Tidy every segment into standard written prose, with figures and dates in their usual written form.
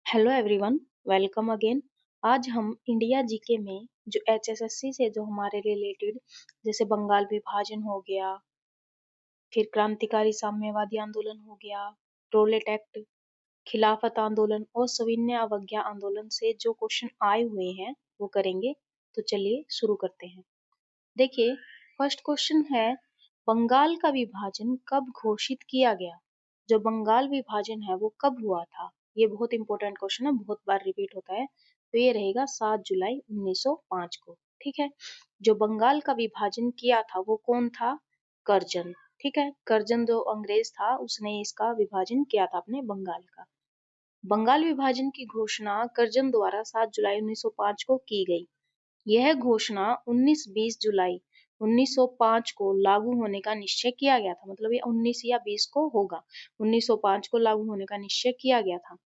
Hello everyone, welcome again. आज हम India GK में जो एचएसएससी से जो हमारे रिलेटेड जैसे बंगाल विभाजन हो गया, फिर क्रांतिकारी साम्यवादी आंदोलन हो गया, रोलेट एक्ट, खिलाफत आंदोलन और सविनय अवज्ञा आंदोलन से जो क्वेश्चन आए हुए हैं वो करेंगे। तो चलिए शुरू करते हैं। देखिए, फर्स्ट क्वेश्चन है, बंगाल का विभाजन कब घोषित किया गया? जो बंगाल विभाजन है वो कब हुआ था? ये बहुत इंपॉर्टेंट क्वेश्चन है, बहुत बार रिपीट होता है। तो ये रहेगा 7 जुलाई 1905 को। ठीक है। जो बंगाल का विभाजन किया था वो कौन था? कर्जन। ठीक है, कर्जन जो अंग्रेज था उसने इसका विभाजन किया था अपने बंगाल का। बंगाल विभाजन की घोषणा कर्जन द्वारा 7 जुलाई 1905 को की गई। यह घोषणा 19-20 जुलाई 1905 को लागू होने का निश्चय किया गया था। मतलब ये 19 या 20 को होगा, 1905 को लागू होने का निश्चय किया गया था।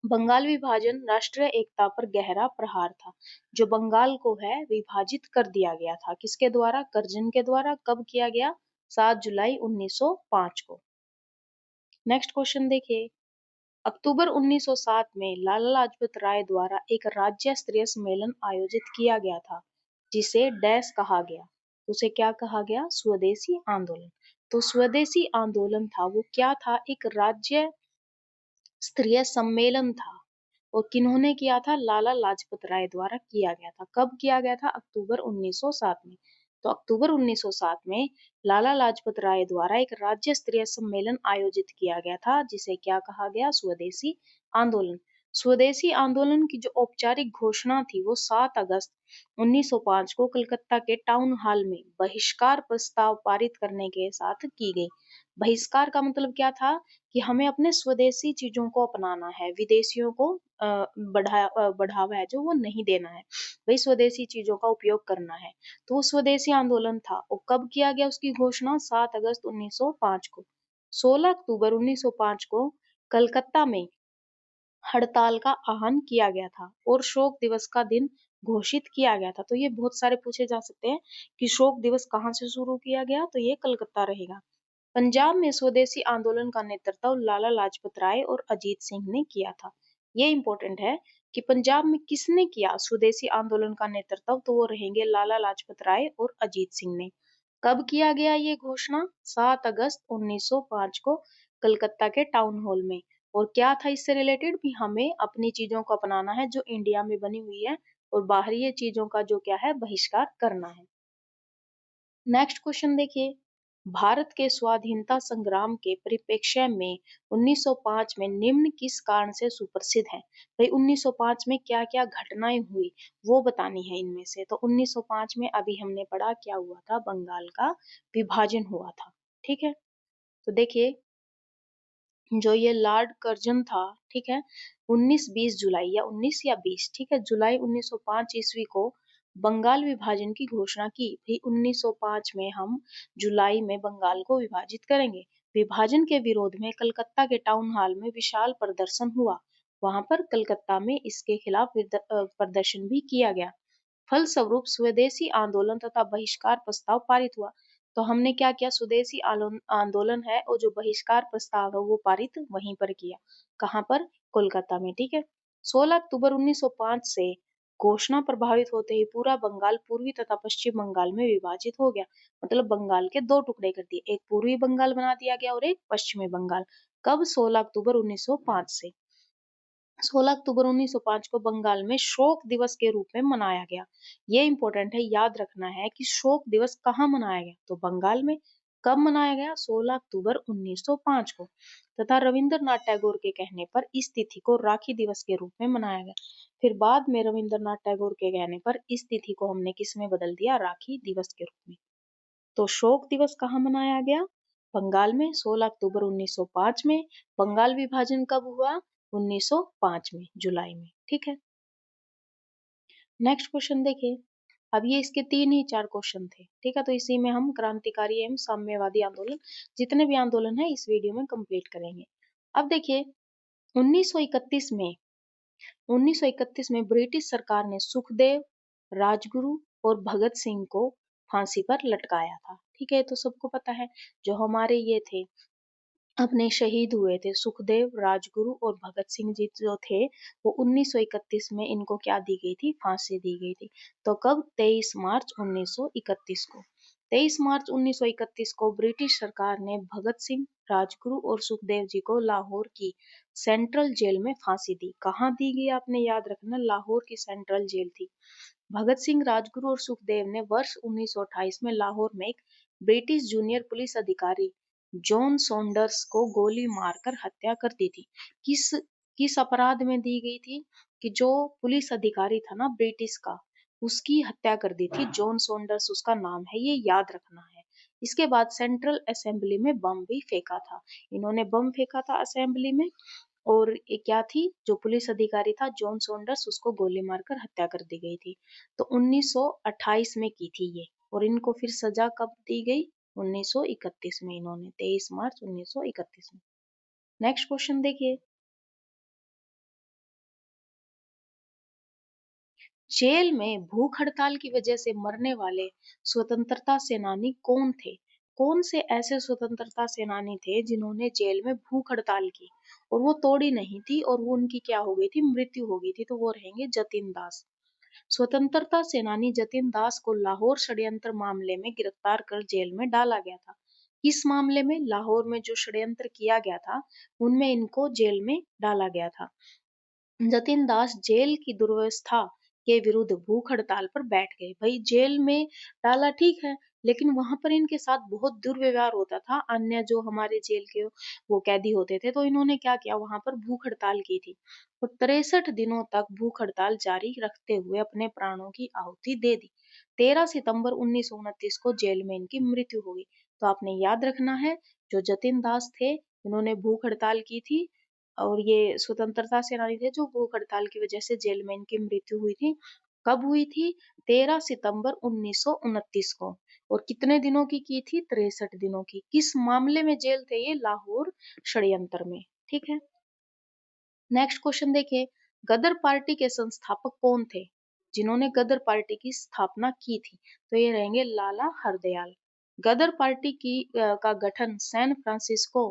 बंगाल विभाजन राष्ट्रीय एकता पर गहरा प्रहार था। जो बंगाल को है विभाजित कर दिया गया था, किसके द्वारा? कर्जन के द्वारा। कब किया गया? 7 जुलाई 1905 को। नेक्स्ट क्वेश्चन देखिए, अक्टूबर 1907 में लाला लाजपत राय द्वारा एक राज्य स्तरीय सम्मेलन आयोजित किया गया था, जिसे डैश कहा गया। उसे क्या कहा गया? स्वदेशी आंदोलन। तो स्वदेशी आंदोलन था वो क्या था? एक राज्य स्तरीय सम्मेलन था। और किन्होंने किया था? लाला लाजपत राय द्वारा किया गया था। कब किया गया था? अक्टूबर 1907 में। तो अक्टूबर 1907 में लाला लाजपत राय द्वारा एक राज्य स्तरीय सम्मेलन आयोजित किया गया था, जिसे क्या कहा गया? स्वदेशी आंदोलन। स्वदेशी आंदोलन की जो औपचारिक घोषणा थी वो 7 अगस्त 1905 को कलकत्ता के टाउन हॉल में बहिष्कार प्रस्ताव पारित करने के साथ की गई। बहिष्कार का मतलब क्या था? कि हमें अपने स्वदेशी चीजों को अपनाना है, विदेशियों को बढ़ावा है जो वो नहीं देना है, वही स्वदेशी चीजों का उपयोग करना है। तो वो स्वदेशी आंदोलन था। और कब किया गया उसकी घोषणा? 7 अगस्त 1905 को। 16 अक्टूबर 1905 को कलकत्ता में हड़ताल का आह्वान किया गया था और शोक दिवस का दिन घोषित किया गया था। तो ये बहुत सारे पूछे जा सकते हैं कि शोक दिवस कहाँ से शुरू किया गया, तो ये कलकत्ता रहेगा। पंजाब में स्वदेशी आंदोलन का नेतृत्व लाला लाजपत राय और अजीत सिंह ने किया था। ये इंपॉर्टेंट है कि पंजाब में किसने किया स्वदेशी आंदोलन का नेतृत्व, तो वो रहेंगे लाला लाजपत राय और अजीत सिंह ने। कब किया गया ये घोषणा? 7 अगस्त 1905 को कलकत्ता के टाउन हॉल में। और क्या था इससे रिलेटेड भी? हमें अपनी चीजों को अपनाना है जो इंडिया में बनी हुई है, और बाहरी चीजों का जो क्या है बहिष्कार करना है। नेक्स्ट क्वेश्चन देखिए, भारत के स्वाधीनता संग्राम के परिप्रेक्ष्य में 1905 में निम्न किस कारण से सुप्रसिद्ध है? भाई 1905 में क्या क्या घटनाएं हुई वो बतानी है इनमें से। तो 1905 में अभी हमने पढ़ा क्या हुआ था, बंगाल का विभाजन हुआ था। ठीक है। तो देखिए, जो ये लॉर्ड कर्जन था, ठीक है, 19-20 जुलाई या 19 या 20, ठीक है, जुलाई 1905 ईस्वी को बंगाल विभाजन की घोषणा की। भी 1905 में हम जुलाई में बंगाल को विभाजित करेंगे। विभाजन के विरोध में कलकत्ता के टाउन हॉल में विशाल प्रदर्शन हुआ। वहां पर कलकत्ता में इसके खिलाफ प्रदर्शन भी किया गया। फलस्वरूप स्वदेशी आंदोलन तथा बहिष्कार प्रस्ताव पारित हुआ। तो हमने क्या किया? स्वदेशी आंदोलन है और जो बहिष्कार प्रस्ताव है वो पारित वहीं पर किया। कहाँ पर? कोलकाता में। ठीक है। 16 अक्टूबर 1905 से घोषणा प्रभावित होते ही पूरा बंगाल पूर्वी तथा पश्चिम बंगाल में विभाजित हो गया। मतलब बंगाल के दो टुकड़े कर दिए, एक पूर्वी बंगाल बना दिया गया और एक पश्चिमी बंगाल। कब? 16 अक्टूबर 1905 से। 16 अक्टूबर 1905 को बंगाल में शोक दिवस के रूप में मनाया गया। ये इंपॉर्टेंट है, याद रखना है कि शोक दिवस कहाँ मनाया गया, तो बंगाल में। कब मनाया गया? 16 अक्टूबर 1905 को। तथा रविंद्रनाथ टैगोर के कहने पर इस तिथि को राखी दिवस के रूप में मनाया गया। फिर बाद में रविंद्रनाथ टैगोर के कहने पर इस तिथि को हमने किस में बदल दिया? राखी दिवस के रूप में। तो शोक दिवस कहाँ मनाया गया? बंगाल में, 16 अक्टूबर 1905 में। बंगाल विभाजन कब हुआ? 1905 में, जुलाई में। ठीक है। नेक्स्ट क्वेश्चन देखिए, अब ये इसके 3 ही 4 क्वेश्चन थे। ठीक है। तो इसी में हम क्रांतिकारी एवं साम्यवादी आंदोलन, जितने भी आंदोलन है इस वीडियो में कंप्लीट करेंगे। अब देखिए, 1931 में 1931 में ब्रिटिश सरकार ने सुखदेव, राजगुरु और भगत सिंह को फांसी पर लटकाया था। ठीक है, तो सबको पता है। जो हमारे ये थे अपने शहीद हुए थे। सुखदेव, राजगुरु और भगत सिंह जी जो थे, वो 1931 में इनको क्या दी गई थी? फांसी दी गई थी। तो कब? 23 मार्च 1931 को। 23 मार्च 1931 को ब्रिटिश सरकार ने भगत सिंह, राजगुरु और सुखदेव जी को लाहौर की सेंट्रल जेल में फांसी दी। कहाँ दी गई? आपने याद रखना, लाहौर की सेंट्रल जेल थी। भगत सिंह, राजगुरु और सुखदेव ने वर्ष 1928 में लाहौर में एक ब्रिटिश जूनियर पुलिस अधिकारी जॉन सॉन्डर्स को गोली मारकर हत्या कर दी थी। किस किस अपराध में दी गई थी? कि जो पुलिस अधिकारी था ना ब्रिटिश का, उसकी हत्या कर दी थी। जॉन सॉन्डर्स उसका नाम है, ये याद रखना है। इसके बाद सेंट्रल असेंबली में बम भी फेंका था। इन्होंने बम फेंका था असेंबली में। और ये क्या थी? जो पुलिस अधिकारी था जॉन सॉन्डर्स, उसको गोली मारकर हत्या कर दी गई थी। तो 1928 में की थी ये। और इनको फिर सजा कब दी गई? 1931 में। इन्होंने 23 मार्च 1931 में। नेक्स्ट क्वेश्चन देखिए, जेल में भूख हड़ताल की वजह से मरने वाले स्वतंत्रता सेनानी कौन थे? कौन से ऐसे स्वतंत्रता सेनानी थे जिन्होंने जेल में भूख हड़ताल की और वो तोड़ी नहीं थी और वो उनकी क्या हो गई थी? मृत्यु हो गई थी। तो वो रहेंगे जतिन दास। स्वतंत्रता सेनानी जतिन दास को लाहौर षड्यंत्र मामले में गिरफ्तार कर जेल में डाला गया था। किस मामले में? लाहौर में जो षड्यंत्र किया गया था, उनमें इनको जेल में डाला गया था। जतिन दास जेल की दुर्व्यवस्था के विरुद्ध भूख हड़ताल पर बैठ गए। भाई जेल में डाला ठीक है, लेकिन वहां पर इनके साथ बहुत दुर्व्यवहार होता था। अन्य जो हमारे जेल के वो कैदी होते थे, तो इन्होंने क्या किया? वहां पर भूख हड़ताल की थी और 63 दिनों तक भूख हड़ताल जारी रखते हुए अपने प्राणों की आहुति दे दी। 13 सितंबर 1929 को जेल में इनकी मृत्यु हो गई। तो आपने याद रखना है, जो जतिन दास थे, इन्होंने भूख हड़ताल की थी और ये स्वतंत्रता सेनानी थे जो भूख हड़ताल की वजह से जेल में इनकी मृत्यु हुई थी। कब हुई थी? 13 सितंबर 1929 को। और कितने दिनों की थी? 63 दिनों की। किस मामले में जेल थे ये? लाहौर षड्यंत्र में। ठीक है। नेक्स्ट क्वेश्चन देखिए, गदर पार्टी के संस्थापक कौन थे जिन्होंने गदर पार्टी की स्थापना की थी? तो ये रहेंगे लाला हरदयाल। गदर पार्टी का गठन सैन फ्रांसिस्को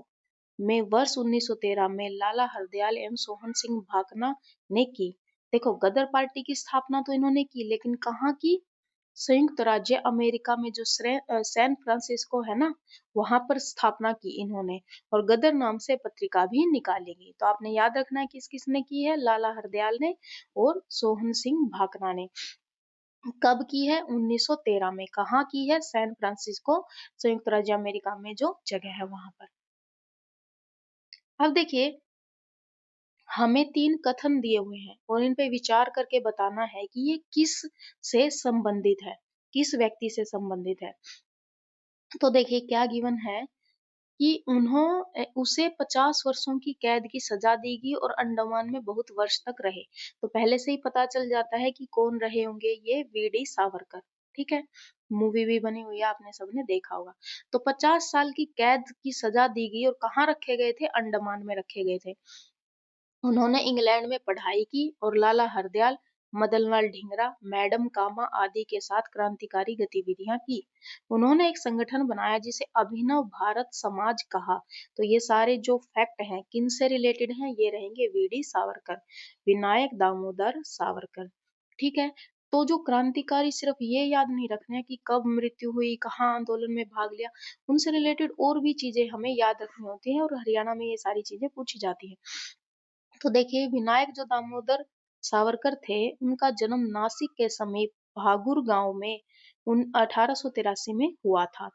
में वर्ष 1913 में लाला हरदयाल एवं सोहन सिंह भाकना ने की। देखो, गदर पार्टी की स्थापना तो इन्होंने की, लेकिन कहाँ की? संयुक्त राज्य अमेरिका में जो सैन फ्रांसिस्को है ना, वहां पर स्थापना की इन्होंने। और गदर नाम से पत्रिका भी निकाली गई। तो आपने याद रखना है किस किसने की है? लाला हरदयाल ने और सोहन सिंह भाकना ने। कब की है? 1913 में। कहाँ की है? सैन फ्रांसिस्को, संयुक्त राज्य अमेरिका में जो जगह है वहां पर। अब देखिए, हमें 3 कथन दिए हुए हैं और इन पे विचार करके बताना है कि ये किस से संबंधित है, किस व्यक्ति से संबंधित है। तो देखिए क्या गिवन है कि उसे 50 वर्षों की कैद की सजा दी गई और अंडमान में बहुत वर्ष तक रहे। तो पहले से ही पता चल जाता है कि कौन रहे होंगे, ये वीडी सावरकर। ठीक है, मूवी भी बनी हुई है, आपने सबने देखा होगा। तो 50 साल की कैद की सजा दी गई और कहाँ रखे गए थे? अंडमान में रखे गए थे। उन्होंने इंग्लैंड में पढ़ाई की और लाला हरदयाल, मदनलाल ढींगरा, मैडम कामा आदि के साथ क्रांतिकारी गतिविधियां की। उन्होंने एक संगठन बनाया जिसे अभिनव भारत समाज कहा। तो ये सारे जो फैक्ट हैं किनसे रिलेटेड हैं? ये रहेंगे वीडी सावरकर, विनायक दामोदर सावरकर। ठीक है। तो जो क्रांतिकारी, सिर्फ ये याद नहीं रखना है कि कब मृत्यु हुई, कहाँ आंदोलन में भाग लिया, उनसे रिलेटेड और भी चीजें हमें याद रखनी होती है और हरियाणा में ये सारी चीजें पूछी जाती है। तो देखिए, विनायक जो दामोदर सावरकर थे, उनका जन्म नासिक के समीप भागुर गांव में 1883 में हुआ था।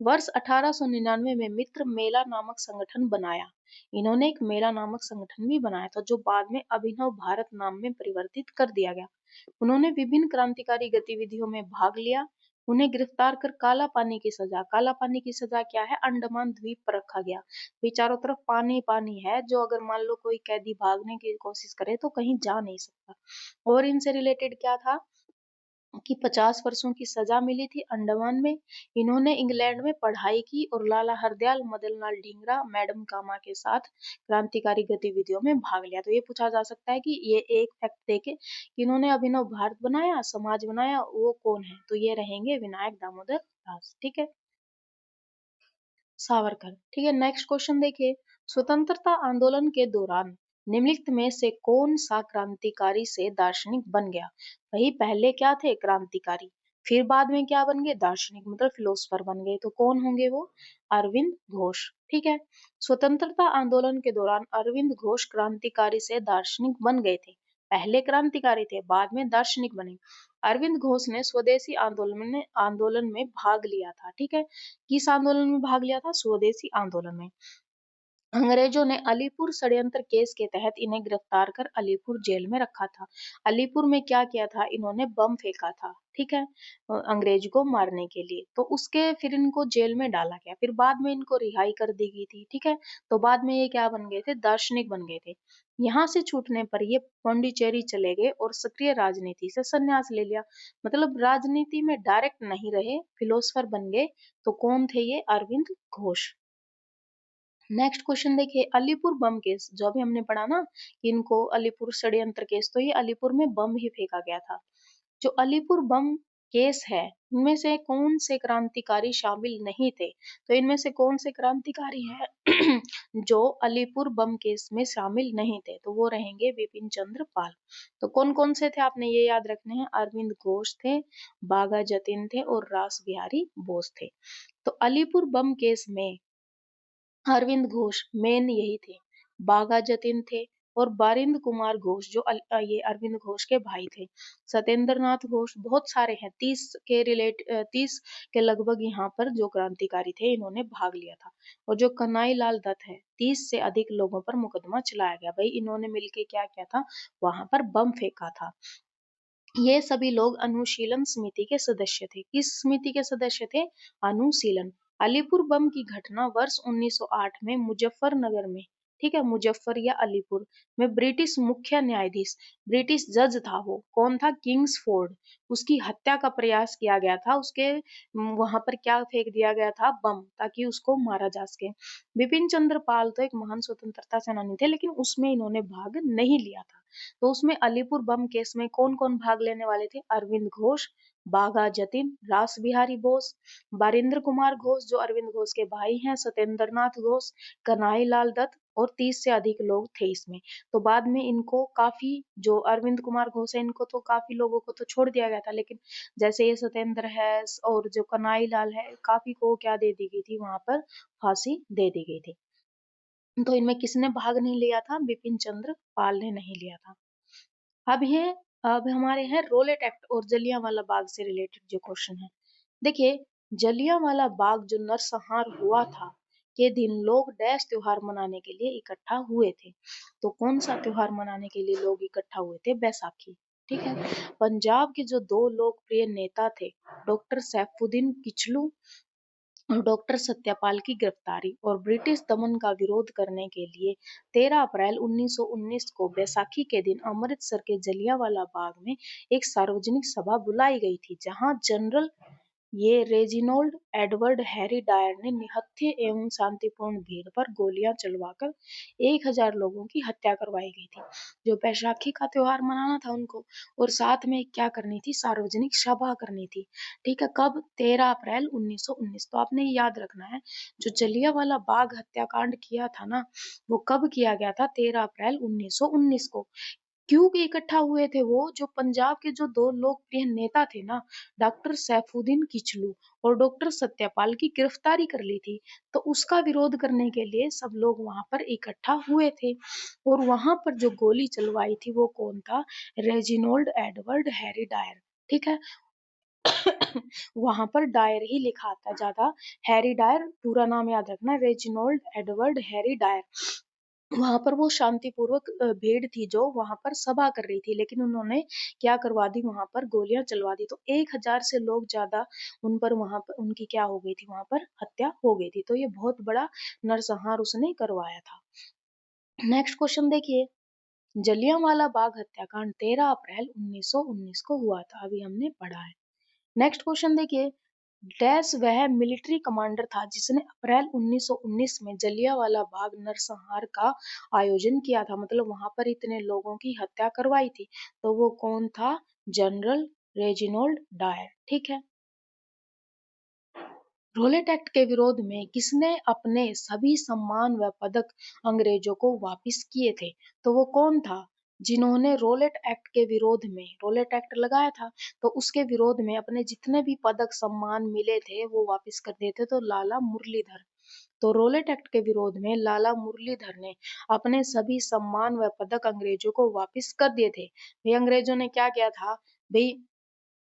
वर्ष 1899 में मित्र मेला नामक संगठन बनाया। इन्होंने एक मेला नामक संगठन भी बनाया था जो बाद में अभिनव भारत नाम में परिवर्तित कर दिया गया। उन्होंने विभिन्न क्रांतिकारी गतिविधियों में भाग लिया। उन्हें गिरफ्तार कर काला पानी की सजा क्या है? अंडमान द्वीप पर रखा गया। भी चारों तरफ पानी पानी है, जो अगर मान लो कोई कैदी भागने की कोशिश करे तो कहीं जा नहीं सकता। और इनसे रिलेटेड क्या था कि 50 वर्षों की सजा मिली थी अंडमान में। इन्होंने इंग्लैंड में पढ़ाई की और लाला हरदयाल, मदनलाल ढींगरा, मैडम कामा के साथ क्रांतिकारी गतिविधियों में भाग लिया। तो ये पूछा जा सकता है कि ये एक फैक्ट देके कि इन्होंने अभिनव भारत बनाया, समाज बनाया, वो कौन है? तो ये रहेंगे विनायक दामोदर दास। ठीक है। सावरकर। ठीक है, नेक्स्ट क्वेश्चन देखिए, स्वतंत्रता आंदोलन के दौरान निम्नलिखित में से कौन सा क्रांतिकारी से दार्शनिक बन गया? वही पहले क्या थे? क्रांतिकारी, फिर बाद में क्या बन गए? दार्शनिक, मतलब फिलोसफर बन गए। तो कौन होंगे वो? अरविंद घोष। ठीक है, स्वतंत्रता आंदोलन के दौरान अरविंद घोष क्रांतिकारी से दार्शनिक बन गए थे। पहले क्रांतिकारी थे, बाद में दार्शनिक बने। अरविंद घोष ने स्वदेशी आंदोलन में भाग लिया था। ठीक है, किस आंदोलन में भाग लिया था? स्वदेशी आंदोलन में। अंग्रेजों ने अलीपुर षड्यंत्र केस के तहत इन्हें गिरफ्तार कर अलीपुर जेल में रखा था। अलीपुर में क्या किया था? इन्होंने बम फेंका था। ठीक है, अंग्रेज को मारने के लिए। तो उसके फिर इनको जेल में डाला गया, फिर बाद में इनको रिहाई कर दी गई थी। ठीक है, तो बाद में ये क्या बन गए थे? दार्शनिक बन गए थे। यहाँ से छूटने पर ये पौंडीचेरी चले गए और सक्रिय राजनीति से संन्यास ले लिया। मतलब राजनीति में डायरेक्ट नहीं रहे, फिलोसफर बन गए। तो कौन थे ये? अरविंद घोष। नेक्स्ट क्वेश्चन देखिए, अलीपुर बम केस, जो अभी हमने पढ़ा ना कि इनको अलीपुर षड्यंत्र केस, तो ये अलीपुर में बम ही फेंका गया था। जो अलीपुर बम केस है, इनमें से कौन से क्रांतिकारी शामिल नहीं थे? तो इनमें से कौन से क्रांतिकारी हैं जो अलीपुर बम केस में शामिल नहीं थे? तो वो रहेंगे बिपिन चंद्र पाल। तो कौन कौन से थे आपने ये याद रखने हैं? अरविंद घोष थे, बाघा जतिन थे और रास बिहारी बोस थे। तो अलीपुर बम केस में अरविंद घोष मेन यही थे, बाघा जतिन थे और बारिंद कुमार घोष जो ये अरविंद घोष के भाई थे। सत्येंद्र नाथ घोष, बहुत सारे हैं, 30 के लगभग यहाँ पर जो क्रांतिकारी थे इन्होंने भाग लिया था। और जो कन्हई लाल दत्त है, 30 से अधिक लोगों पर मुकदमा चलाया गया। भाई इन्होंने मिलके क्या किया था? वहां पर बम फेंका था। ये सभी लोग अनुशीलन समिति के सदस्य थे। किस समिति के सदस्य थे? अनुशीलन। अलीपुर बम की घटना वर्ष 1908 में मुजफ्फरनगर में, ठीक है, मुजफ्फर या अलीपुर में ब्रिटिश मुख्य न्यायाधीश, ब्रिटिश जज था वो, कौन था? किंग्सफोर्ड, उसकी हत्या का प्रयास किया गया था। उसके वहां पर क्या फेंक दिया गया था? बम, ताकि उसको मारा जा सके। बिपिन चंद्र पाल तो एक महान स्वतंत्रता सेनानी थे, लेकिन उसमें इन्होंने भाग नहीं लिया था। तो उसमें अलीपुर बम केस में कौन कौन भाग लेने वाले थे? अरविंद घोष, बाघा जतिन, रास बिहारी बोस, बारिंद्र कुमार घोष जो अरविंद घोष के भाई हैं, सत्येंद्र नाथ घोष, कन्हई लाल दत्त और 30 से अधिक लोग थे इसमें। तो बाद में इनको काफी, जो अरविंद कुमार घोष है, इनको तो काफी लोगों को तो छोड़ दिया गया था, लेकिन जैसे ये सत्येंद्र है और जो कन्हई लाल है, काफी को क्या दे दी गई थी? वहां पर फांसी दे दी गई थी। तो इनमें किसने भाग नहीं लिया था? बिपिन चंद्र पाल ने नहीं लिया था। अब है, अब हमारे हैं रोलेट एक्ट और जलियांवाला बाग से रिलेटेड जो क्वेश्चन है। देखिए, जलियांवाला बाग जो नरसंहार हुआ था के दिन लोग डैश त्योहार मनाने के लिए इकट्ठा हुए थे। तो कौन सा त्योहार मनाने के लिए लोग इकट्ठा हुए थे? बैसाखी। ठीक है, पंजाब के जो दो लोकप्रिय नेता थे, डॉक्टर सैफुद्दीन किचलू और डॉक्टर सत्यपाल की गिरफ्तारी और ब्रिटिश दमन का विरोध करने के लिए 13 अप्रैल 1919 को बैसाखी के दिन अमृतसर के जलियांवाला बाग में एक सार्वजनिक सभा बुलाई गई थी, जहां जनरल ये रेजिनोल्ड एडवर्ड हैरी डायर ने निहत्थे एवं शांतिपूर्ण भीड़ पर गोलियां चलवाकर 1000 लोगों की हत्या करवाई गई थी। जो बैसाखी का त्योहार मनाना था उनको, और साथ में क्या करनी थी? सार्वजनिक सभा करनी थी। ठीक है, कब? 13 अप्रैल 1919। तो आपने ये याद रखना है, जो जलियांवाला बाग हत्याकांड किया था ना, वो कब किया गया था? 13 अप्रैल 1919 को। क्यों इकट्ठा हुए थे वो? जो पंजाब के जो दो लोकप्रिय नेता थे ना, डॉक्टर सैफुद्दीन किचलू और डॉक्टर सत्यपाल की गिरफ्तारी कर ली थी, तो उसका विरोध करने के लिए सब लोग वहां पर इकट्ठा हुए थे। और वहां पर जो गोली चलवाई थी वो कौन था? रेजिनोल्ड एडवर्ड हैरी डायर। ठीक है, वहां पर डायर ही लिखा आता है ज्यादा, हैरी डायर पूरा नाम याद रखना, रेजिनोल्ड एडवर्ड हैरी डायर। वहां पर वो शांतिपूर्वक भीड़ थी जो वहां पर सभा कर रही थी, लेकिन उन्होंने क्या करवा दी? वहां पर गोलियां चलवा दी। तो 1000 से लोग ज्यादा उन पर, वहां पर उनकी क्या हो गई थी? वहां पर हत्या हो गई थी। तो ये बहुत बड़ा नरसंहार उसने करवाया था। नेक्स्ट क्वेश्चन देखिए, जलियांवाला बाग हत्याकांड 13 अप्रैल 1919 को हुआ था, अभी हमने पढ़ा है। नेक्स्ट क्वेश्चन देखिए, डैश वह मिलिट्री कमांडर था जिसने अप्रैल 1919 में जलियांवाला बाग नरसंहार का आयोजन किया था, मतलब वहां पर इतने लोगों की हत्या करवाई थी। तो वो कौन था? General Reginald Dyer. ठीक है, रोलेट एक्ट के विरोध में किसने अपने सभी सम्मान व पदक अंग्रेजों को वापस किए थे? तो वो कौन था जिन्होंने रोलेट एक्ट के विरोध में रोलेट एक्ट लगाया था, तो उसके विरोध में अपने जितने भी पदक सम्मान मिले थे वो वापस कर दिए थे? तो लाला मुरलीधर। तो रोलेट एक्ट के विरोध में लाला मुरलीधर ने अपने सभी सम्मान व पदक अंग्रेजों को वापस कर दिए थे। भाई अंग्रेजों ने क्या किया था? भाई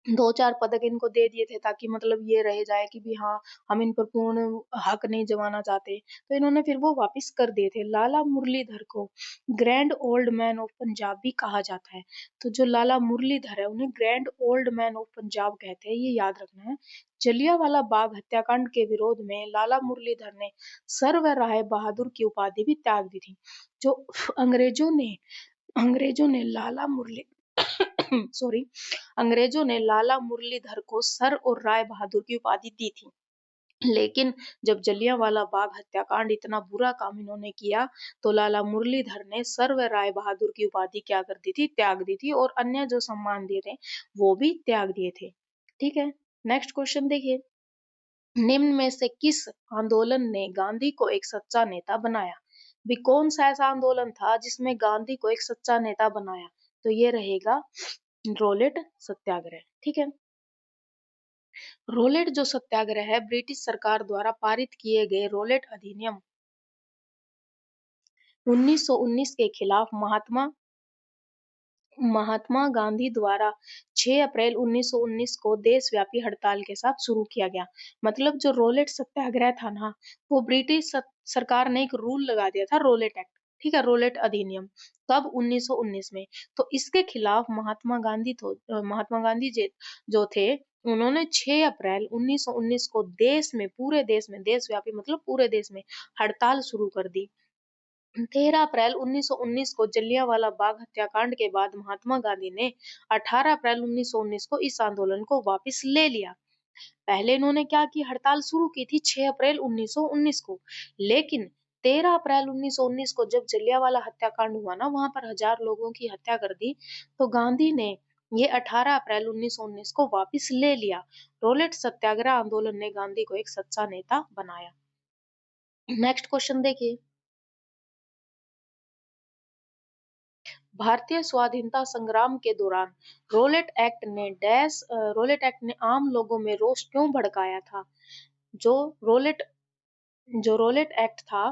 2-4 पदक इनको दे दिए थे ताकि मतलब ये रह जाए कि भी हाँ, हम इन पर पूर्ण हक नहीं जमाना चाहते। तो इन्होंने फिर वो वापस कर दिए थे। लाला मुरलीधर को grand old man of Punjab भी कहा जाता है। तो जो लाला मुरलीधर है उन्हें grand old man of Punjab कहते हैं, ये याद रखना है। जलियांवाला बाग हत्याकांड के विरोध में लाला मुरलीधर ने सर व राय बहादुर की उपाधि भी त्याग दी थी। जो अंग्रेजों ने अंग्रेजों ने लाला मुरली सॉरी अंग्रेजों ने लाला मुरलीधर को सर और राय बहादुर की उपाधि दी थी। लेकिन जब जलियांवाला बाग हत्याकांड इतना बुरा काम इन्होंने किया तो लाला मुरलीधर ने सर व राय बहादुर की उपाधि क्या कर दी थी? त्याग दी थी और अन्य जो सम्मान दिए थे वो भी त्याग दिए थे। ठीक है, नेक्स्ट क्वेश्चन देखिए। निम्न में से किस आंदोलन ने गांधी को एक सच्चा नेता बनाया? भी कौन सा ऐसा आंदोलन था जिसमें गांधी को एक सच्चा नेता बनाया? तो ये रहेगा रोलेट सत्याग्रह। ठीक है, रोलेट जो सत्याग्रह है ब्रिटिश सरकार द्वारा पारित किए गए रोलेट अधिनियम 1919 के खिलाफ महात्मा महात्मा गांधी द्वारा 6 अप्रैल 1919 को देशव्यापी हड़ताल के साथ शुरू किया गया। मतलब जो रोलेट सत्याग्रह था ना, वो ब्रिटिश सरकार ने एक रूल लगा दिया था, रोलेट एक्ट। ठीक है, रोलेट अधिनियम कब? 1919 में। तो इसके खिलाफ महात्मा गांधी जी जो थे उन्होंने 6 अप्रैल 1919 को देश में, पूरे देश में, देशव्यापी मतलब पूरे देश में हड़ताल शुरू कर दी। 13 अप्रैल 1919 को जलियांवाला बाग हत्याकांड के बाद महात्मा गांधी ने 18 अप्रैल 1919 को इस आंदोलन को वापस ले लिया। पहले इन्होंने क्या की? हड़ताल शुरू की थी 6 अप्रैल 1919 को, लेकिन 13 अप्रैल 1919 को जब जलियांवाला हत्याकांड हुआ ना, वहां पर हजार लोगों की हत्या कर दी, तो गांधी ने ये 18 अप्रैल 1919 को वापस ले लिया। रोलेट सत्याग्रह आंदोलन ने गांधी को एक सच्चा नेता बनाया। नेक्स्ट क्वेश्चन देखिए। भारतीय स्वाधीनता संग्राम के दौरान रोलेट एक्ट ने आम लोगों में रोष क्यों भड़काया था? जो रोलेट जो रोलेट एक्ट था,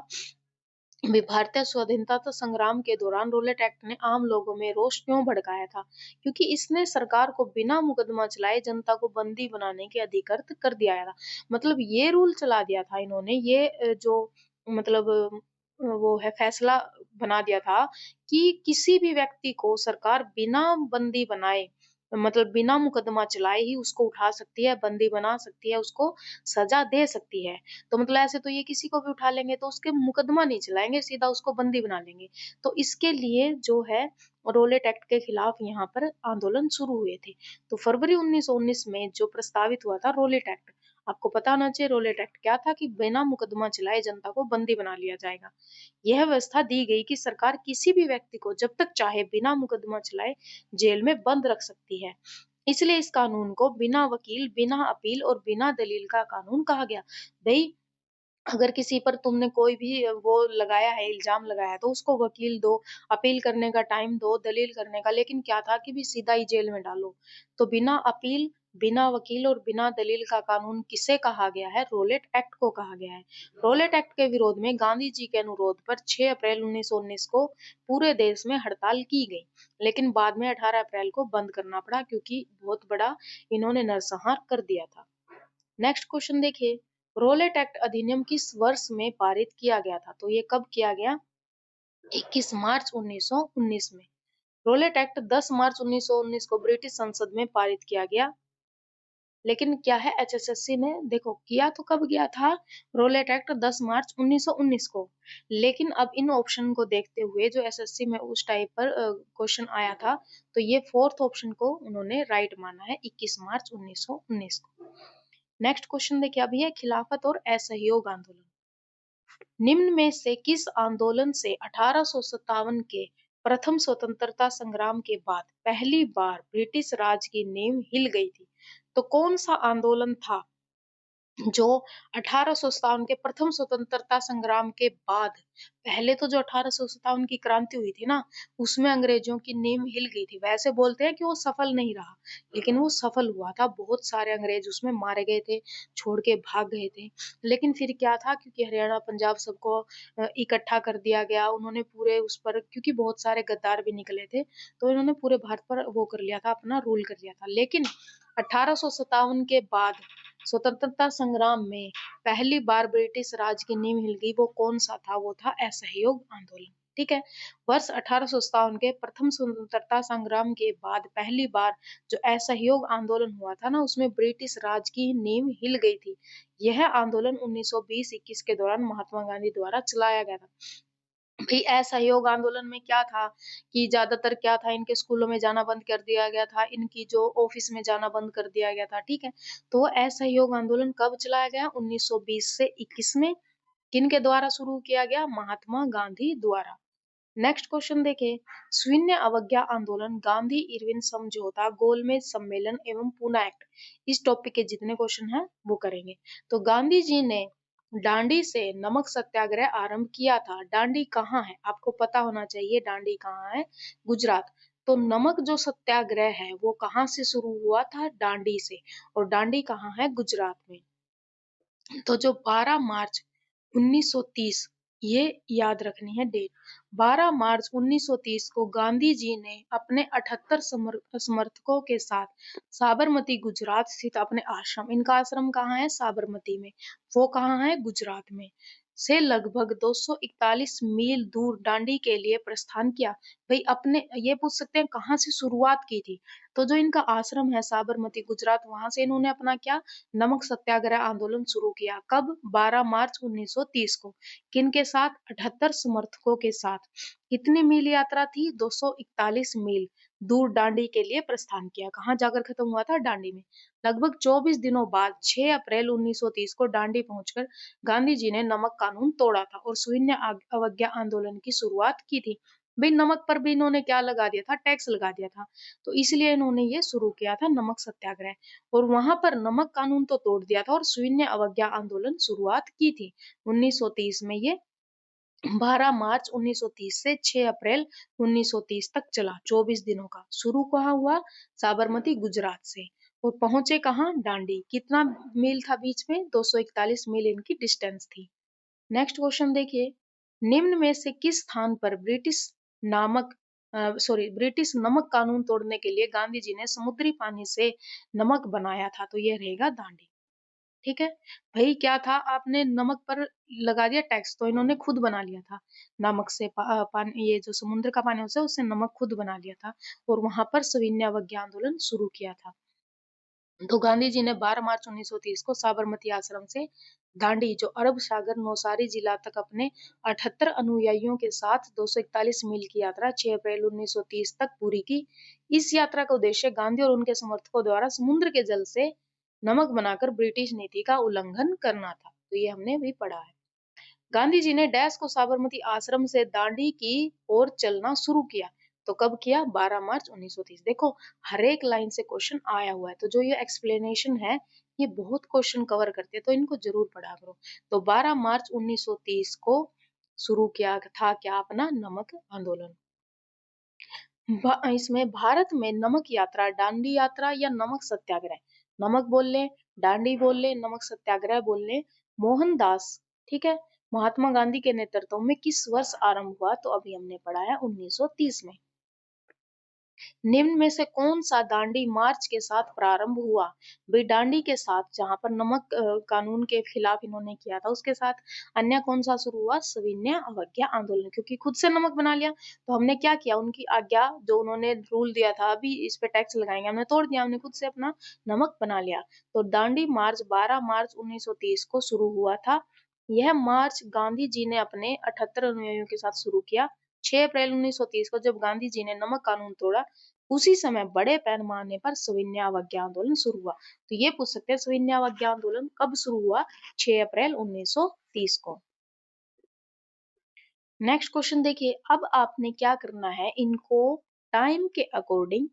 भारतीय स्वतंत्रता संग्राम के दौरान रोलेट एक्ट ने आम लोगों में रोष क्यों भड़काया था? क्योंकि इसने सरकार को बिना मुकदमा चलाए जनता को बंदी बनाने के अधिकृत कर दिया था। मतलब ये रूल चला दिया था इन्होंने, ये जो मतलब वो है फैसला बना दिया था कि किसी भी व्यक्ति को सरकार बिना बंदी बनाए, मतलब बिना मुकदमा चलाए ही उसको उठा सकती है, बंदी बना सकती है, उसको सजा दे सकती है। तो मतलब ऐसे तो ये किसी को भी उठा लेंगे तो उसके मुकदमा नहीं चलाएंगे, सीधा उसको बंदी बना लेंगे। तो इसके लिए जो है रोलेट एक्ट के खिलाफ यहाँ पर आंदोलन शुरू हुए थे। तो फरवरी 1919 में जो प्रस्तावित हुआ था रोलेट एक्ट, आपको पता होना चाहिए रोलेट एक्ट क्या था, कि बिना मुकदमा चलाए जनता को बंदी बना लिया जाएगा। यह व्यवस्था दी गई कि सरकार किसी भी व्यक्ति को जब तक चाहे बिना मुकदमा चलाए जेल में बंद रख सकती है। इसलिए इस कानून को बिना वकील, बिना अपील और बिना दलील का कानून कहा गया। भाई अगर किसी पर तुमने कोई भी वो लगाया है, इल्जाम लगाया है, तो उसको वकील दो, अपील करने का टाइम दो, दलील करने का, लेकिन क्या था कि भी सीधा ही जेल में डालो। तो बिना अपील, बिना वकील और बिना दलील का कानून किसे कहा गया है? रोलेट एक्ट को कहा गया है। रोलेट एक्ट के विरोध में गांधी जी के अनुरोध पर 6 अप्रैल 1919 को पूरे देश में हड़ताल की गई, लेकिन बाद में 18 अप्रैल को बंद करना पड़ा क्योंकि बहुत बड़ा इन्होंने नरसंहार कर दिया था। नेक्स्ट क्वेश्चन देखिए। रोलेट एक्ट अधिनियम किस वर्ष में पारित किया गया था? तो ये कब किया गया? 21 मार्च 1919 में। रोलेट एक्ट 10 मार्च 1919 को ब्रिटिश संसद में पारित किया गया। लेकिन क्या है, एचएसएससी ने देखो किया तो कब गया था? रोलेट एक्ट 10 मार्च 1919 को। लेकिन अब इन ऑप्शन को देखते हुए जो एसएससी में उस टाइप पर क्वेश्चन आया था, तो ये फोर्थ ऑप्शन को उन्होंने राइट माना है, 21 मार्च 1919 को। नेक्स्ट क्वेश्चन देखिए अभी है खिलाफत और असहयोग आंदोलन। निम्न में से किस आंदोलन से 1857 के प्रथम स्वतंत्रता संग्राम के बाद पहली बार ब्रिटिश राज की नींव हिल गई थी? तो कौन सा आंदोलन था? जो 1857 के प्रथम स्वतंत्रता संग्राम के बाद, पहले तो जो 1857 की क्रांति हुई थी ना, उसमें अंग्रेजों की नींव हिल गई थी। वैसे बोलते हैं कि वो सफल नहीं रहा, लेकिन वो सफल हुआ था। बहुत सारे अंग्रेज उसमें मारे गए थे, छोड़ के भाग गए थे। लेकिन फिर क्या था, क्योंकि हरियाणा पंजाब सबको इकट्ठा कर दिया गया, उन्होंने पूरे उस पर, क्योंकि बहुत सारे गद्दार भी निकले थे, तो इन्होंने पूरे भारत पर वो कर लिया था, अपना रूल कर लिया था। लेकिन 1857 के बाद स्वतंत्रता संग्राम में पहली बार ब्रिटिश राज की नींव हिल गई। वो कौन सा था? वो था असहयोग आंदोलन। ठीक है। वर्ष 1857 के प्रथम स्वतंत्रता संग्राम के बाद पहली बार जो असहयोग आंदोलन हुआ था ना, उसमें ब्रिटिश राज की नींव हिल गई थी। यह आंदोलन 1920-21 के दौरान महात्मा गांधी द्वारा चलाया गया था। भी असहयोग आंदोलन में क्या था कि ज्यादातर क्या था, इनके स्कूलों में जाना बंद कर दिया गया था, इनकी जो ऑफिस में जाना बंद कर दिया गया था। ठीक है। तो असहयोग आंदोलन कब चलाया गया? 1920 से 21 में। किनके द्वारा शुरू किया गया? महात्मा गांधी द्वारा। नेक्स्ट क्वेश्चन देखिए, शून्य अवज्ञा आंदोलन, गांधी इरविन समझौता, गोलमेज सम्मेलन एवं पूना एक्ट। इस टॉपिक के जितने क्वेश्चन हैं वो करेंगे। तो गांधी जी ने दांडी से नमक सत्याग्रह आरंभ किया था। दांडी कहाँ है? आपको पता होना चाहिए दांडी कहाँ है। गुजरात। तो नमक जो सत्याग्रह है वो कहाँ से शुरू हुआ था? दांडी से। और दांडी कहाँ है? गुजरात में। तो जो 12 मार्च 1930, ये याद रखनी है डेट। 12 मार्च 1930 को गांधी जी ने अपने 78 समर्थकों के साथ साबरमती गुजरात स्थित अपने आश्रम, इनका आश्रम कहाँ है? साबरमती में। वो कहाँ है? गुजरात में। से लगभग 241 मील दूर दांडी के लिए प्रस्थान किया। भाई अपने ये पूछ सकते हैं कहाँ से शुरुआत की थी? तो जो इनका आश्रम है साबरमती गुजरात, वहां से इन्होंने अपना क्या, नमक सत्याग्रह आंदोलन शुरू किया। कब? 12 मार्च 1930 को। किनके साथ? 78 समर्थकों के साथ। कितनी मील यात्रा थी? 241 मील दूर दांडी के लिए प्रस्थान किया। कहाँ जाकर खत्म हुआ था? दांडी में। लगभग 24 दिनों बाद 6 अप्रैल 1930 को दांडी पहुंचकर गांधी जी ने नमक कानून तोड़ा था और शून्य अवज्ञा आंदोलन की शुरुआत की थी। भाई नमक पर भी इन्होंने क्या लगा दिया था? टैक्स लगा दिया था। तो इसलिए इन्होंने ये शुरू किया था नमक सत्याग्रह। और वहां पर नमक कानून तो तोड़ दिया था और शून्य अवज्ञा आंदोलन शुरुआत की थी 1930 में। ये 12 मार्च 1930 से 6 अप्रैल 1930 तक चला। 24 दिनों का। शुरू कहाँ हुआ? साबरमती गुजरात से। और पहुंचे कहाँ? दांडी। कितना मील था बीच में? 241 मील इनकी डिस्टेंस थी। नेक्स्ट क्वेश्चन देखिए, निम्न में से किस स्थान पर ब्रिटिश नमक कानून तोड़ने के लिए गांधी जी ने समुद्री पानी से नमक बनाया था? तो ये रहेगा दांडी। ठीक है। भाई क्या था, आपने नमक पर लगा दिया टैक्स, तो इन्होंने खुद बना लिया था। नमक से पानी, ये जो समुद्र का पानी होता है उससे नमक खुद बना लिया था और वहां पर सविनय अवज्ञा आंदोलन शुरू किया था। तो गांधी जी ने 12 मार्च 1930 को साबरमती आश्रम से दांडी, जो अरब सागर नौसारी जिला तक, अपने 78 अनुयायियों के साथ 241 मील की यात्रा 6 अप्रैल 1930 तक पूरी की। इस यात्रा का उद्देश्य गांधी और उनके समर्थकों द्वारा समुद्र के जल से नमक बनाकर ब्रिटिश नीति का उल्लंघन करना था। तो ये हमने भी पढ़ा है। गांधी जी ने डैश को साबरमती आश्रम से दांडी की ओर चलना शुरू किया। तो कब किया? 12 मार्च 1930। देखो हर एक लाइन से क्वेश्चन आया हुआ है, तो जो ये एक्सप्लेनेशन है ये बहुत क्वेश्चन कवर करते हैं, तो इनको जरूर पढ़ा करो। तो 12 मार्च 1930 को शुरू किया था क्या? अपना नमक आंदोलन। इसमें भारत में नमक यात्रा, दांडी यात्रा या नमक सत्याग्रह, नमक बोल ले, दांडी बोल ले, नमक सत्याग्रह बोल ले, मोहनदास, ठीक है, महात्मा गांधी के नेतृत्व में किस वर्ष आरंभ हुआ? तो अभी हमने पढ़ा है 1930 में। निम्न में से कौन सा दांडी मार्च के साथ प्रारंभ हुआ? भाई दांडी के साथ, जहां पर नमक कानून के खिलाफ इन्होंने किया था उसके साथ। अन्य कौन सा शुरू हुआ? सविनय अवज्ञा आंदोलन। क्योंकि खुद से नमक बना लिया, तो हमने क्या किया? उनकी आज्ञा, जो उन्होंने रूल दिया था अभी इस पे टैक्स लगाएंगे, हमने तोड़ दिया, हमने खुद से अपना नमक बना लिया। तो दांडी मार्च 12 मार्च 1930 को शुरू हुआ था। यह मार्च गांधी जी ने अपने 78 अनुयायियों के साथ शुरू किया। 6 अप्रैल 1930 को जब गांधी जी ने नमक कानून तोड़ा, उसी समय बड़े पैमाने पर सविनय अवज्ञा आंदोलन शुरू हुआ। तो ये पूछ सकते हैं सविनय अवज्ञा आंदोलन कब शुरू हुआ? 6 अप्रैल 1930 को। नेक्स्ट क्वेश्चन देखिए, अब आपने क्या करना है, इनको टाइम के अकॉर्डिंग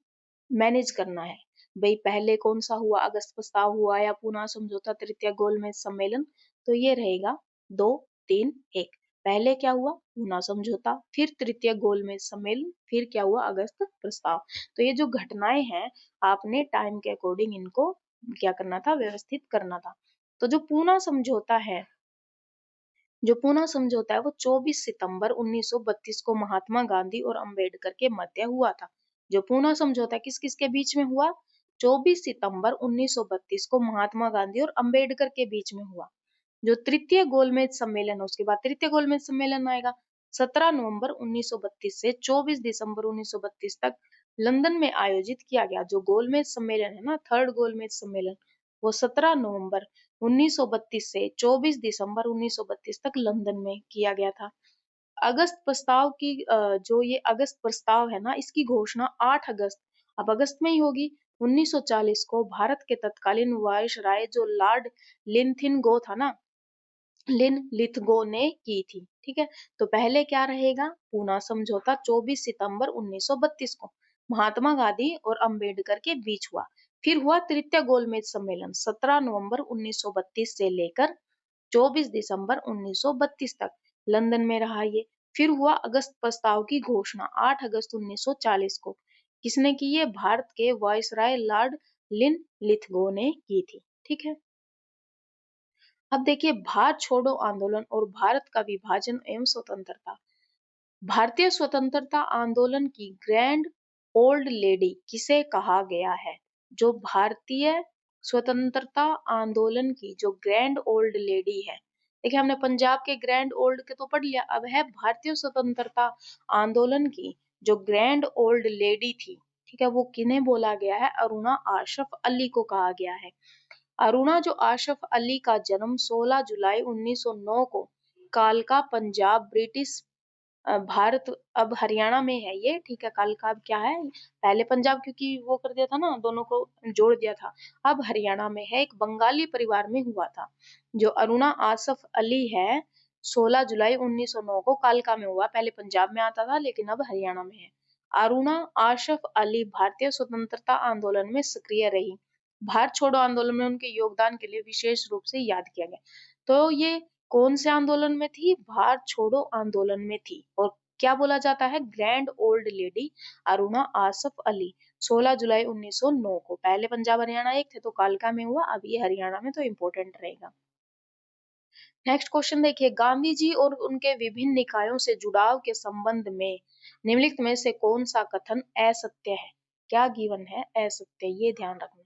मैनेज करना है। भाई पहले कौन सा हुआ, अगस्त प्रस्ताव हुआ या पूना समझौता, तृतीय गोलमेज सम्मेलन? तो ये रहेगा 2, 3, 1। पहले क्या हुआ, पूना समझौता, फिर तृतीय गोलमेज सम्मेलन, फिर क्या हुआ, अगस्त प्रस्ताव। तो ये जो घटनाएं हैं, आपने टाइम के अकॉर्डिंग इनको क्या करना था, व्यवस्थित करना था। तो जो पूना समझौता है वो 24 सितंबर 1932 को महात्मा गांधी और अंबेडकर के मध्य हुआ था। जो पूना समझौता किस किस के बीच में हुआ, 24 सितंबर 1932 को महात्मा गांधी और अंबेडकर के बीच में हुआ। जो तृतीय गोलमेज सम्मेलन है, उसके बाद तृतीय गोलमेज सम्मेलन आएगा 17 नवंबर 1932 से 24 दिसंबर 1932 तक लंदन में आयोजित किया गया। जो गोलमेज सम्मेलन है ना, थर्ड गोलमेज सम्मेलन, वो 17 नवंबर 1932 से 24 दिसंबर 1932 तक लंदन में किया गया था। अगस्त प्रस्ताव की जो ये अगस्त प्रस्ताव है ना, इसकी घोषणा 8 अगस्त, अब अगस्त में ही होगी, 1940 को भारत के तत्कालीन वायसराय जो लॉर्ड लिनथिनगो था ना, लिन लिथगो ने की थी। ठीक है, तो पहले क्या रहेगा, पूना समझौता 24 सितंबर 1932 को महात्मा गांधी और अंबेडकर के बीच हुआ। फिर हुआ तृतीय गोलमेज सम्मेलन 17 नवंबर 1932 से लेकर 24 दिसंबर 1932 तक लंदन में रहा ये। फिर हुआ अगस्त प्रस्ताव की घोषणा 8 अगस्त 1940 को। किसने की, ये भारत के वायसराय लॉर्ड लिन लिथगो ने की थी। ठीक है, अब देखिए भारत छोड़ो आंदोलन और भारत का विभाजन एवं स्वतंत्रता। भारतीय स्वतंत्रता आंदोलन की ग्रैंड ओल्ड लेडी किसे कहा गया है? जो भारतीय स्वतंत्रता आंदोलन की जो ग्रैंड ओल्ड लेडी है, देखिए हमने पंजाब के ग्रैंड ओल्ड के तो पढ़ लिया, अब है भारतीय स्वतंत्रता आंदोलन की जो ग्रैंड ओल्ड लेडी थी। ठीक है, वो किन्हें बोला गया है, अरुणा आशफ अली को कहा गया है। अरुणा जो आशफ अली का जन्म 16 जुलाई 1909 को कालका पंजाब ब्रिटिश भारत अब हरियाणा में है ये। ठीक है, कालका अब क्या है, पहले पंजाब क्योंकि वो कर दिया था ना, दोनों को जोड़ दिया था, अब हरियाणा में है, एक बंगाली परिवार में हुआ था। जो अरुणा आसफ अली है 16 जुलाई 1909 को कालका में हुआ, पहले पंजाब में आता था लेकिन अब हरियाणा में है। अरुणा आशफ अली भारतीय स्वतंत्रता आंदोलन में सक्रिय रही। भारत छोड़ो आंदोलन में उनके योगदान के लिए विशेष रूप से याद किया गया। तो ये कौन से आंदोलन में थी, भारत छोड़ो आंदोलन में थी। और क्या बोला जाता है, grand old lady Aruna Asaf Ali 16 जुलाई 1909 को। पहले पंजाब हरियाणा एक थे तो कालका में हुआ, अब ये हरियाणा में, तो इम्पोर्टेंट रहेगा। नेक्स्ट क्वेश्चन देखिए, गांधी जी और उनके विभिन्न निकायों से जुड़ाव के संबंध में निम्नलिखित में से कौन सा कथन असत्य है? क्या गिवन है, असत्य, ये ध्यान रखना है।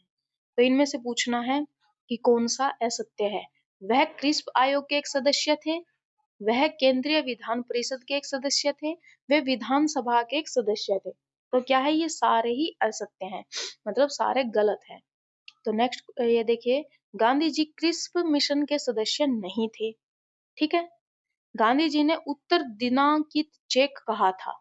तो इनमें से पूछना है कि कौन सा असत्य है। वह क्रिस्प आयोग के एक सदस्य थे, वह केंद्रीय विधान परिषद के एक सदस्य थे, वे विधानसभा के एक सदस्य थे। तो क्या है, ये सारे ही असत्य हैं, मतलब सारे गलत हैं। तो नेक्स्ट ये देखिए, गांधी जी क्रिस्प मिशन के सदस्य नहीं थे। ठीक है, गांधी जी ने उत्तर दिनांकित चेक कहा था।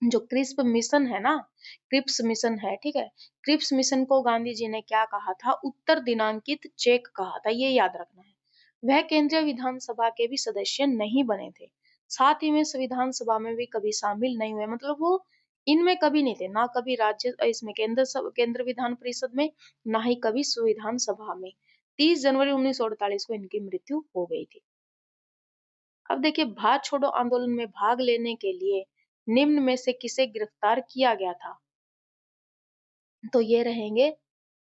जो क्रिस्प मिशन है ना, क्रिप्स मिशन है, ठीक है, क्रिप्स मिशन को गांधी जी ने क्या कहा था, उत्तर दिनांकित चेक कहा था, ये याद रखना है। वह केंद्रीय विधानसभा के भी सदस्य नहीं बने थे, साथ ही में संविधान सभा में भी कभी शामिल नहीं हुए, मतलब वो इनमें कभी नहीं थे, ना कभी राज्य इसमें केंद्र विधान परिषद में, ना ही कभी संविधान सभा में। 30 जनवरी 1948 को इनकी मृत्यु हो गई थी। अब देखिए, भारत छोड़ो आंदोलन में भाग लेने के लिए निम्न में से किसे गिरफ्तार किया गया था? तो ये रहेंगे,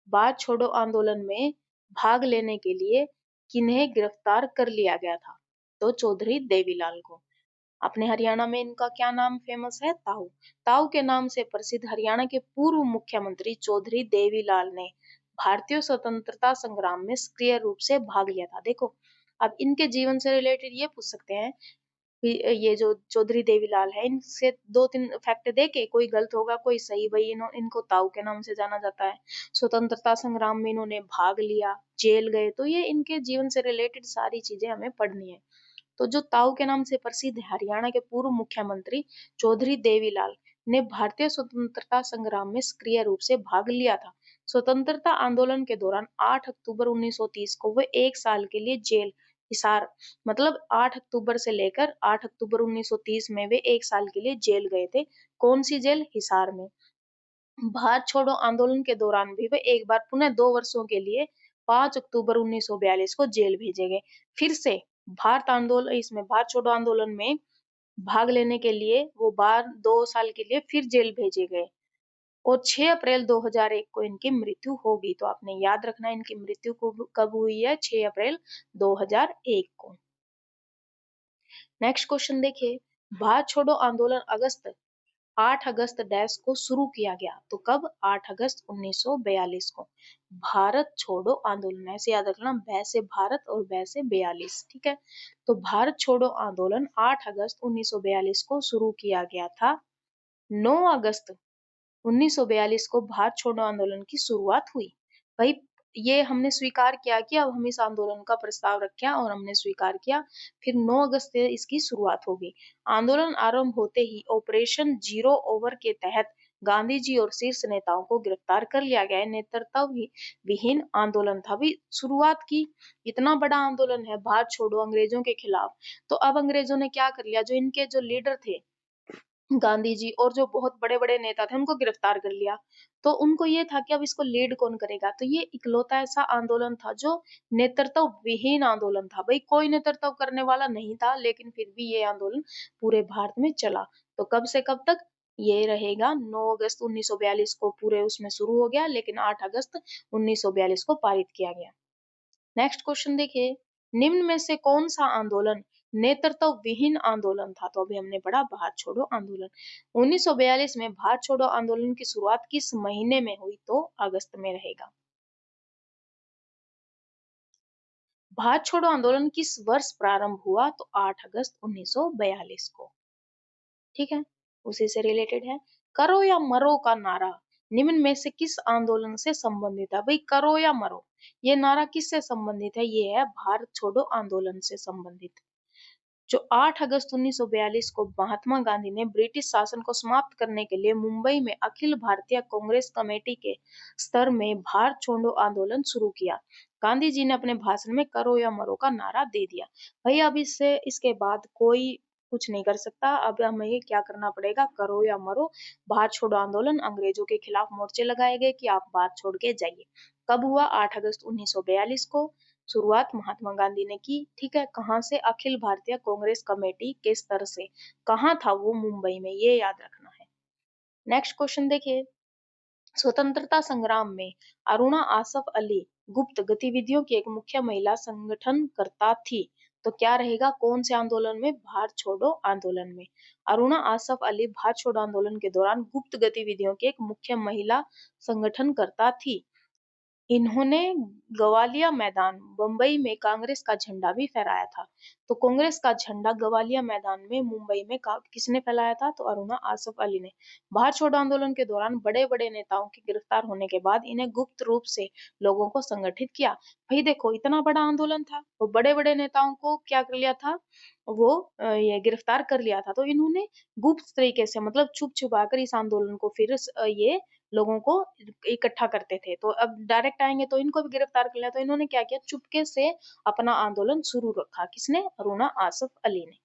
भारत छोड़ो आंदोलन में भाग लेने के लिए किन्हें गिरफ्तार कर लिया गया था? तो चौधरी देवीलाल को। अपने हरियाणा में इनका क्या नाम फेमस है, ताऊ। ताऊ के नाम से प्रसिद्ध हरियाणा के पूर्व मुख्यमंत्री चौधरी देवीलाल ने भारतीय स्वतंत्रता संग्राम में सक्रिय रूप से भाग लिया था। देखो, अब इनके जीवन से रिलेटेड ये पूछ सकते हैं कि ये जो चौधरी देवीलाल है, इनसे 2-3 फैक्ट दे के, कोई गलत होगा कोई सही, भाई इनको ताऊ के नाम से जाना जाता है, स्वतंत्रता संग्राम में इन्होंने भाग लिया, जेल गए, तो ये इनके जीवन से रिलेटेड सारी चीजें हमें पढ़नी है। तो जो ताऊ के नाम से प्रसिद्ध हरियाणा के पूर्व मुख्यमंत्री चौधरी देवीलाल ने भारतीय स्वतंत्रता संग्राम में सक्रिय रूप से भाग लिया था। स्वतंत्रता आंदोलन के दौरान 8 अक्टूबर 1930 को वे 1 साल के लिए जेल हिसार, मतलब 8 अक्टूबर से लेकर 8 अक्टूबर 1930 में वे 1 साल के लिए जेल गए थे। कौन सी जेल, हिसार में। भारत छोड़ो आंदोलन के दौरान भी वे एक बार पुनः 2 वर्षों के लिए 5 अक्टूबर 1942 को जेल भेजे गए। फिर से भारत छोड़ो आंदोलन में भाग लेने के लिए वो बार 2 साल के लिए फिर जेल भेजे गए और 6 अप्रैल 2001 को इनकी मृत्यु होगी। तो आपने याद रखना इनकी मृत्यु कब हुई है, 6 अप्रैल 2001 को। नेक्स्ट क्वेश्चन देखिए, भारत छोड़ो आंदोलन 8 अगस्त डैश को शुरू किया गया। तो कब? 8 अगस्त 1942 को। भारत छोड़ो आंदोलन, ऐसे याद रखना, बै से भारत और बै से 42, ठीक है। तो भारत छोड़ो आंदोलन 8 अगस्त 1942 को शुरू किया गया था। 9 अगस्त 1942 को भारत छोड़ो आंदोलन की शुरुआत हुई। भाई ये हमने स्वीकार किया कि अब हम इस आंदोलन का प्रस्ताव रखें और हमने स्वीकार किया। फिर 9 अगस्त से इसकी शुरुआत हो गई। आंदोलन आरंभ होते ही ऑपरेशन जीरो ओवर के तहत गांधी जी और शीर्ष नेताओं को गिरफ्तार कर लिया गया। नेतृत्व विहीन आंदोलन था। भी शुरुआत की, इतना बड़ा आंदोलन है भारत छोड़ो अंग्रेजों के खिलाफ, तो अब अंग्रेजों ने क्या कर लिया, जो इनके जो लीडर थे गांधी जी और जो बहुत बड़े बड़े नेता थे उनको गिरफ्तार कर लिया। तो उनको ये था कि अब इसको लीड कौन करेगा। तो ये इकलौता ऐसा आंदोलन था जो नेतृत्व विहीन आंदोलन था। भाई कोई नेतृत्व करने वाला नहीं था, लेकिन फिर भी ये आंदोलन पूरे भारत में चला। तो कब से कब तक ये रहेगा? 9 अगस्त 1942 को पूरे उसमें शुरू हो गया, लेकिन 8 अगस्त 1942 को पारित किया गया। नेक्स्ट क्वेश्चन देखिए, निम्न में से कौन सा आंदोलन नेतृत्व विहीन आंदोलन था? तो अभी हमने पढ़ा भारत छोड़ो आंदोलन। 1942 में भारत छोड़ो आंदोलन की शुरुआत किस महीने में हुई? तो अगस्त में रहेगा। भारत छोड़ो आंदोलन किस वर्ष प्रारंभ हुआ? तो 8 अगस्त 1942 को, ठीक है, उसी से रिलेटेड है। करो या मरो का नारा निम्न में से किस आंदोलन से संबंधित है? भाई करो या मरो, ये नारा किससे संबंधित है? ये है भारत छोड़ो आंदोलन से संबंधित। जो 8 अगस्त 1942 को महात्मा गांधी ने ब्रिटिश शासन को समाप्त करने के लिए मुंबई में अखिल भारतीय कांग्रेस कमेटी के स्तर में भारत छोड़ो आंदोलन शुरू किया। गांधी जी ने अपने भाषण में करो या मरो का नारा दे दिया। भाई अब इससे इसके बाद कोई कुछ नहीं कर सकता। अब हमें ये क्या करना पड़ेगा? करो या मरो। भारत छोड़ो आंदोलन, अंग्रेजों के खिलाफ मोर्चे लगाए गए कि आप भारत छोड़ के जाइए। कब हुआ? 8 अगस्त 1942 को। शुरुआत महात्मा गांधी ने की, ठीक है। कहाँ से? अखिल भारतीय कांग्रेस कमेटी के स्तर से। कहाँ था वो? मुंबई में, ये याद रखना है। नेक्स्ट क्वेश्चन देखिए, स्वतंत्रता संग्राम में अरुणा आसफ अली गुप्त गतिविधियों की एक मुख्य महिला संगठनकर्ता थी। तो क्या रहेगा? कौन से आंदोलन में? भारत छोड़ो आंदोलन में। अरुणा आसफ अली भारत छोड़ो आंदोलन के दौरान गुप्त गतिविधियों की एक मुख्य महिला संगठनकर्ता थी। इन्होंने ग्वालिया मैदान बम्बई में कांग्रेस का झंडा भी फहराया था। तो कांग्रेस का झंडा ग्वालिया मैदान में मुंबई में किसने फहराया था? तो अरुणा आसफ अली ने। भारत छोड़ो आंदोलन के दौरान बड़े बड़े नेताओं के गिरफ्तार होने के बाद इन्हें गुप्त रूप से लोगों को संगठित किया। भाई देखो, इतना बड़ा आंदोलन था और बड़े बड़े नेताओं को क्या कर लिया था, वो ये गिरफ्तार कर लिया था। तो इन्होंने गुप्त तरीके से, मतलब छुप छुपा कर इस आंदोलन को फिर ये लोगों को इकट्ठा करते थे। तो अब डायरेक्ट आएंगे तो इनको भी गिरफ्तार कर लिया। तो इन्होंने क्या किया? चुपके से अपना आंदोलन शुरू रखा। किसने? अरुणा आसफ अली ने।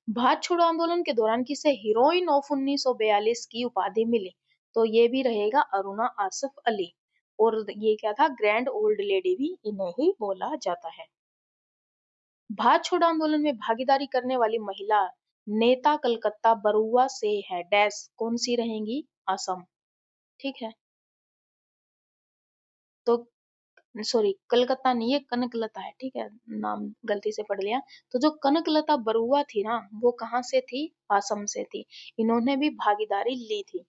भारत छोड़ो आंदोलन के दौरान किसे हीरोइन ऑफ 1942 की उपाधि मिली? तो ये भी रहेगा अरुणा आसफ अली। और ये क्या था? ग्रैंड ओल्ड लेडी भी इन्हें ही बोला जाता है। भारत छोड़ो आंदोलन में भागीदारी करने वाली महिला नेता कलकत्ता बरुआ से है। डैश कौन सी रहेंगी? असम, ठीक है। तो सॉरी, कलकत्ता नहीं, ये कनकलता है, ठीक है, नाम गलती से पढ़ लिया। तो जो कनकलता बरुआ थी ना, वो कहाँ से थी? असम से थी। इन्होंने भी भागीदारी ली थी।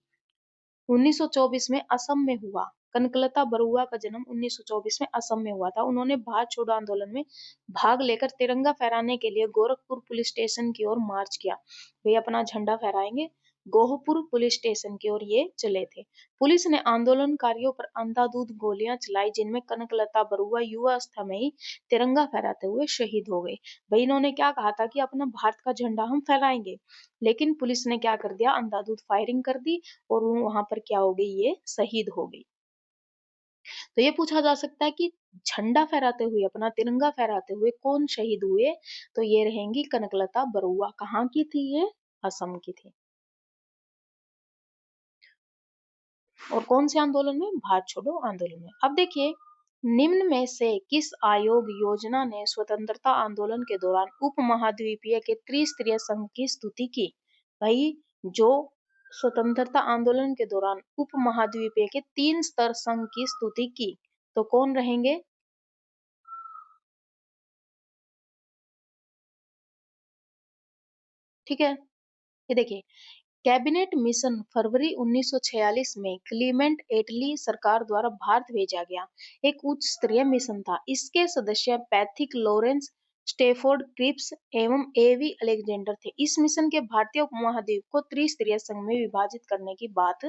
1924 में असम में हुआ। कनकलता बरुआ का जन्म 1924 में असम में हुआ था। उन्होंने भारत छोड़ो आंदोलन में भाग लेकर तिरंगा फहराने के लिए गोरखपुर पुलिस स्टेशन की ओर मार्च किया। वे अपना झंडा फहराएंगे, गोहपुर पुलिस स्टेशन की ओर ये चले थे। पुलिस ने आंदोलनकारियों पर अंधाधुंध गोलियां चलाई, जिनमें कनकलता बरुआ युवा अवस्था में ही तिरंगा फहराते हुए शहीद हो गए। भाई इन्होंने क्या कहा था कि अपना भारत का झंडा हम फहराएंगे, लेकिन पुलिस ने क्या कर दिया? अंधाधुंध फायरिंग कर दी और वो वहां पर क्या हो गई? ये शहीद हो गई। तो ये पूछा जा सकता है कि झंडा फहराते हुए, अपना तिरंगा फहराते हुए कौन शहीद हुए? तो ये रहेंगी कनकलता बरुआ। कहाँ की थी ये? असम की थी। और कौन से आंदोलन में? भारत छोड़ो आंदोलन में। अब देखिए, निम्न में से किस आयोग योजना ने स्वतंत्रता आंदोलन के दौरान उपमहाद्वीपीय के त्रिस्तरीय संघ की स्तुति की? भाई, जो स्वतंत्रता आंदोलन के दौरान उपमहाद्वीपीय के 3 स्तर संघ की स्तुति की, तो कौन रहेंगे? ठीक है, ये देखिए, कैबिनेट मिशन फरवरी 1946 में क्लीमेंट एटली सरकार द्वारा भारत भेजा गया एक उच्च स्तरीय मिशन था। इसके सदस्य पैथिक लॉरेंस, स्टेफोर्ड क्रिप्स एवं एवी अलेक्जेंडर थे। इस मिशन के भारतीय उपमहाद्वीप को त्रिस्तरीय संघ में विभाजित करने की बात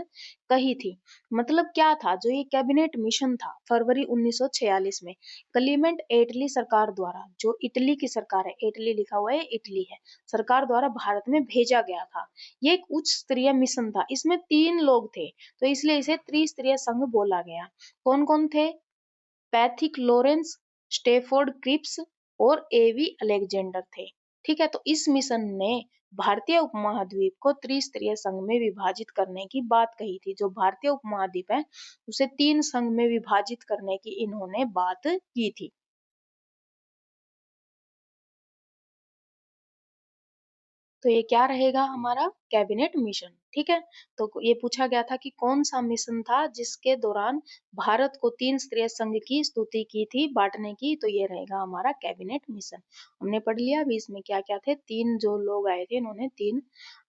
कही थी। मतलब क्या था? जो ये कैबिनेट मिशन था फरवरी 1946 में क्लीमेंट एटली सरकार द्वारा, जो इटली की सरकार है, इटली लिखा हुआ है, इटली है, सरकार द्वारा भारत में भेजा गया था। ये एक उच्च स्तरीय मिशन था। इसमें 3 लोग थे, तो इसलिए इसे त्रिस्तरीय संघ बोला गया। कौन कौन थे? पैथिक लॉरेंस, स्टेफोर्ड क्रिप्स और एवी अलेक्जेंडर थे। ठीक है, तो इस मिशन ने भारतीय उपमहाद्वीप को त्रिस्तरीय संघ में विभाजित करने की बात कही थी। जो भारतीय उपमहाद्वीप है उसे 3 संघ में विभाजित करने की इन्होंने बात की थी। तो ये क्या रहेगा? हमारा कैबिनेट मिशन। ठीक है, तो ये पूछा गया था कि कौन सा मिशन था जिसके दौरान भारत को 3 स्तरीय संघ की स्तुति की थी बांटने की, तो ये रहेगा हमारा कैबिनेट मिशन। हमने पढ़ लिया अभी इसमें क्या क्या थे। 3 जो लोग आए थे इन्होंने 3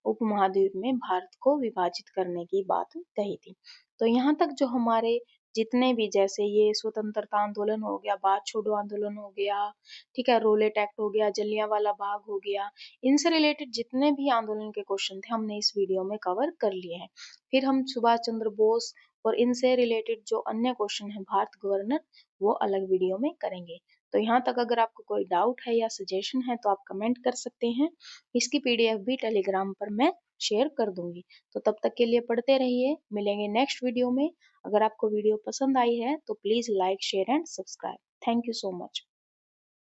उपमहाद्वीप में भारत को विभाजित करने की बात कही थी। तो यहाँ तक जो हमारे जितने भी, जैसे ये स्वतंत्रता आंदोलन हो गया, भारत छोड़ो आंदोलन हो गया, ठीक है, रोलेट एक्ट हो गया, जलियांवाला बाग हो गया, इनसे रिलेटेड जितने भी आंदोलन के क्वेश्चन थे हमने इस वीडियो में कवर कर लिए हैं। फिर हम सुभाष चंद्र बोस और इनसे रिलेटेड जो अन्य क्वेश्चन है भारत गवर्नर, वो अलग वीडियो में करेंगे। तो यहाँ तक अगर आपको कोई डाउट है या सजेशन है तो आप कमेंट कर सकते हैं। इसकी पीडीएफ भी टेलीग्राम पर मैं शेयर कर दूंगी। तो तब तक के लिए पढ़ते रहिए, मिलेंगे नेक्स्ट वीडियो में। अगर आपको वीडियो पसंद आई है तो please like, share and subscribe. Thank you so much.